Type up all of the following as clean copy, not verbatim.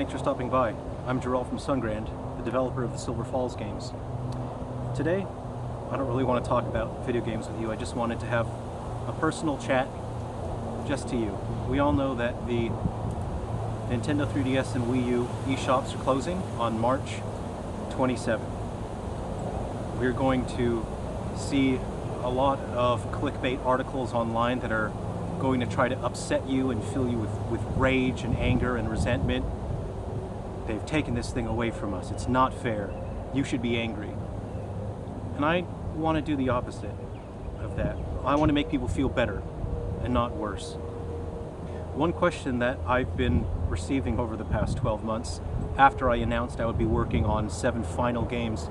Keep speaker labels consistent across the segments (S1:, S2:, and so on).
S1: thanks for stopping by. I'm Jarrell from Sungrand, the developer of the Silver Falls games. Today, I don't really want to talk about video games with you. I just wanted to have a personal chat just to you. We all know that the Nintendo 3DS and Wii U eShops are closing on March 27th. We're going to see a lot of clickbait articles online that are going to try to upset you and fill you with rage and anger and resentment. They've taken this thing away from us. It's not fair. You should be angry. And I want to do the opposite of that. I want to make people feel better and not worse. One question that I've been receiving over the past 12 months, after I announced I would be working on 7 final games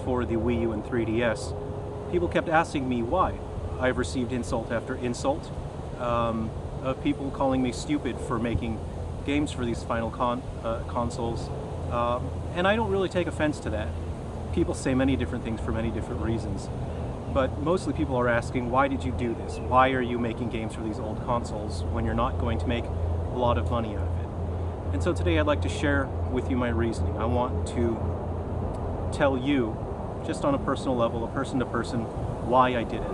S1: for the Wii U and 3DS, people kept asking me why. I've received insult after insult of people calling me stupid for making games for these final consoles, and I don't really take offense to that. People say many different things for many different reasons, but mostly people are asking, why did you do this? Why are you making games for these old consoles when you're not going to make a lot of money out of it? And so today I'd like to share with you my reasoning. I want to tell you, just on a personal level, a person to person, why I did it.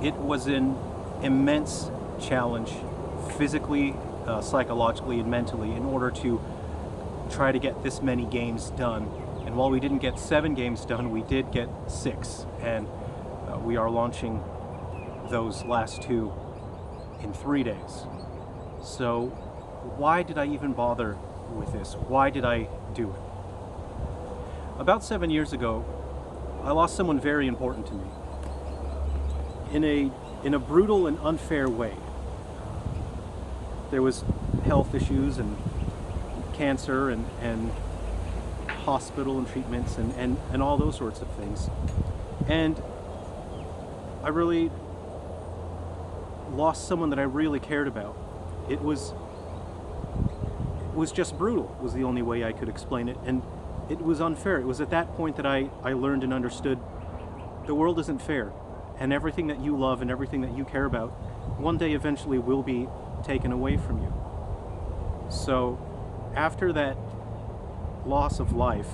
S1: It was an immense challenge, physically, psychologically, and mentally, in order to try to get this many games done. And while we didn't get 7 games done, we did get 6, and we are launching those last 2 in 3 days. So why did I even bother with this? Why did I do it? About 7 years ago, I lost someone very important to me in a brutal and unfair way. There was health issues and cancer and hospital and treatments and all those sorts of things. And I really lost someone that I really cared about. It was just brutal, was the only way I could explain it. And it was unfair. It was at that point that I learned and understood the world isn't fair. And everything that you love and everything that you care about one day eventually will be taken away from you. So after that loss of life,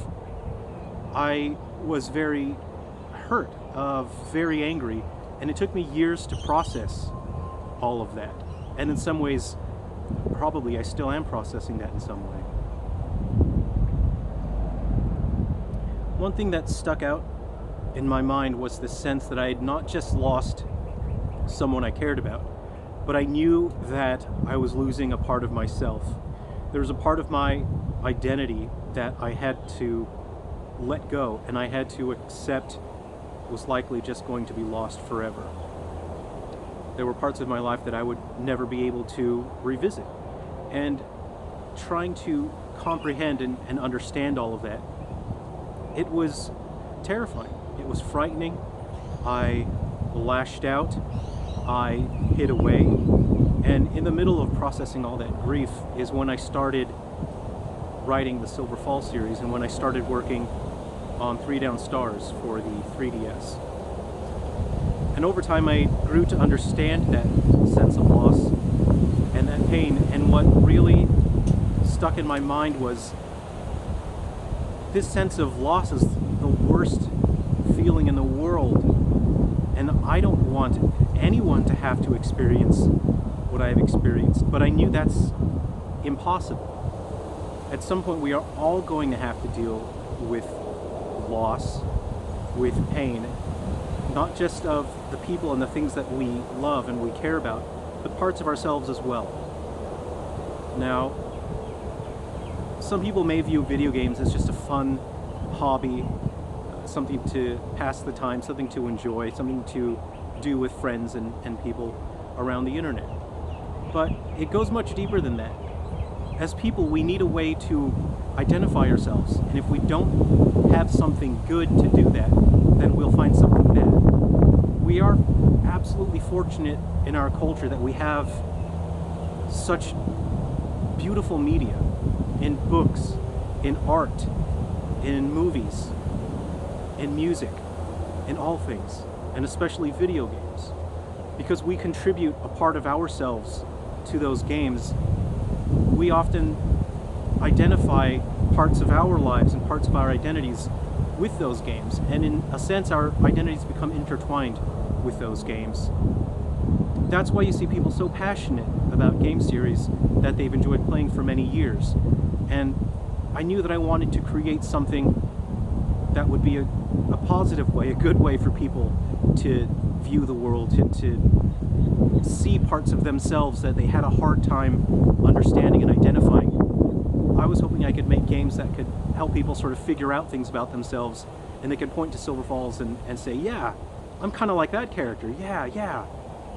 S1: I was very hurt, very angry, and it took me years to process all of that. And in some ways, probably I still am processing that in some way. One thing that stuck out in my mind was the sense that I had not just lost someone I cared about, but I knew that I was losing a part of myself. There was a part of my identity that I had to let go, and I had to accept was likely just going to be lost forever. There were parts of my life that I would never be able to revisit. And trying to comprehend and understand all of that, it was terrifying. It was frightening. I lashed out. I hid away. And in the middle of processing all that grief is when I started writing the Silver Falls series and when I started working on 3 Down Stars for the 3DS. And over time I grew to understand that sense of loss and that pain, and what really stuck in my mind was this sense of loss is the worst feeling in the world, and I don't want anyone to have to experience what I've experienced, but I knew that's impossible. At some point we are all going to have to deal with loss, with pain, not just of the people and the things that we love and we care about, but parts of ourselves as well. Now, some people may view video games as just a fun hobby, something to pass the time, something to enjoy, something to do with friends and people around the internet. But it goes much deeper than that. As people, we need a way to identify ourselves, and if we don't have something good to do that, then we'll find something bad. We are absolutely fortunate in our culture that we have such beautiful media in books, in art, in movies, in music, in all things, and especially video games. Because we contribute a part of ourselves to those games, we often identify parts of our lives and parts of our identities with those games. And in a sense, our identities become intertwined with those games. That's why you see people so passionate about game series that they've enjoyed playing for many years. And I knew that I wanted to create something that would be a positive way, a good way for people to view the world, to see parts of themselves that they had a hard time understanding and identifying. I was hoping I could make games that could help people sort of figure out things about themselves, and they could point to Silver Falls and say, yeah, I'm kind of like that character, yeah.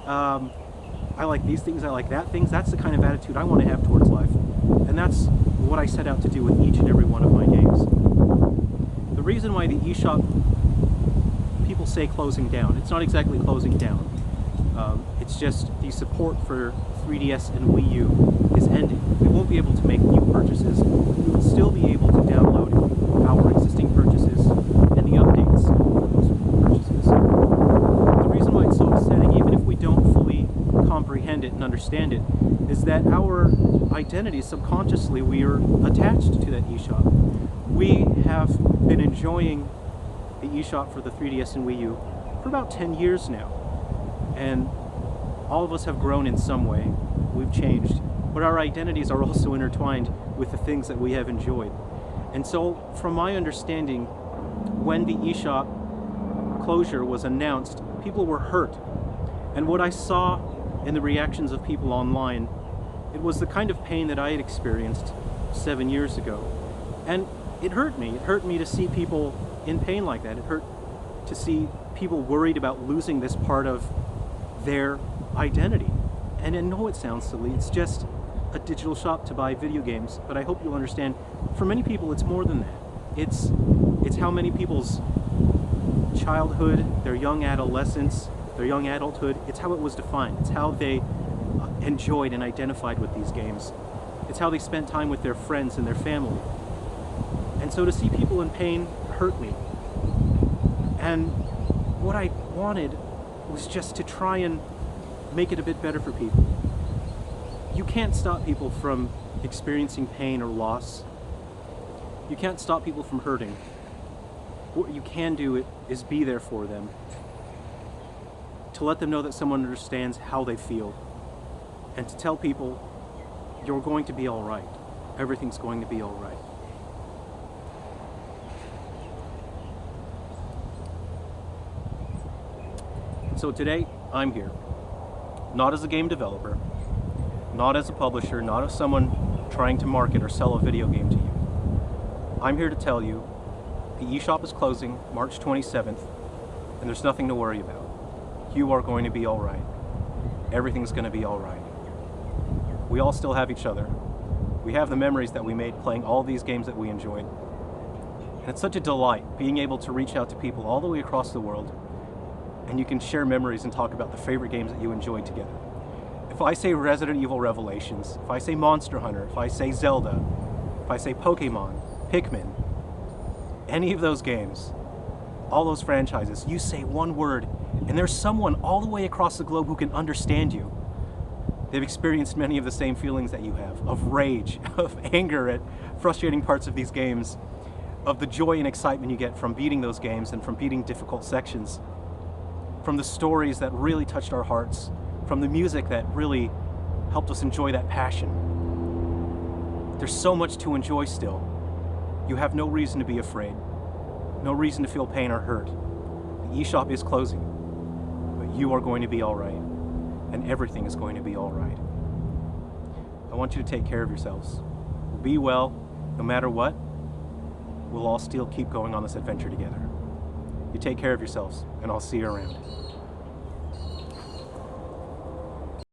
S1: I like these things, I like that things. That's the kind of attitude I want to have towards life. And that's what I set out to do with each and every one of my games. The reason why the eShop, people say closing down, it's not exactly closing down. It's just the support for 3DS and Wii U is ending. We won't be able to make new purchases. We will still be able to download our existing purchases and the updates for those purchases. The reason why it's so upsetting, even if we don't fully comprehend it and understand it, is that our identity, subconsciously, we are attached to that eShop. We have been enjoying the eShop for the 3DS and Wii U for about 10 years now. And all of us have grown in some way. We've changed. But our identities are also intertwined with the things that we have enjoyed. And so, from my understanding, when the eShop closure was announced, people were hurt. And what I saw in the reactions of people online, it was the kind of pain that I had experienced 7 years ago. And it hurt me. It hurt me to see people in pain like that. It hurt to see people worried about losing this part of their identity. And I know it sounds silly, it's just a digital shop to buy video games, but I hope you'll understand, for many people it's more than that. It's how many people's childhood, their young adolescence, their young adulthood, it's how it was defined. It's how they enjoyed and identified with these games. It's how they spent time with their friends and their family. And so to see people in pain hurt me. And what I wanted was just to try and make it a bit better for people. You can't stop people from experiencing pain or loss. You can't stop people from hurting. What you can do is be there for them, to let them know that someone understands how they feel, and to tell people, you're going to be all right. Everything's going to be all right. So today, I'm here, not as a game developer, not as a publisher, not as someone trying to market or sell a video game to you. I'm here to tell you the eShop is closing March 27th, and there's nothing to worry about. You are going to be all right. Everything's going to be all right. We all still have each other. We have the memories that we made playing all these games that we enjoyed. And it's such a delight being able to reach out to people all the way across the world, and you can share memories and talk about the favorite games that you enjoyed together. If I say Resident Evil Revelations, if I say Monster Hunter, if I say Zelda, if I say Pokemon, Pikmin, any of those games, all those franchises, you say one word, and there's someone all the way across the globe who can understand you. They've experienced many of the same feelings that you have, of rage, of anger at frustrating parts of these games, of the joy and excitement you get from beating those games and from beating difficult sections, from the stories that really touched our hearts, from the music that really helped us enjoy that passion. There's so much to enjoy still. You have no reason to be afraid, no reason to feel pain or hurt. The eShop is closing, but you are going to be all right, and everything is going to be all right. I want you to take care of yourselves. Be well, no matter what. We'll all still keep going on this adventure together. You take care of yourselves, and I'll see you around.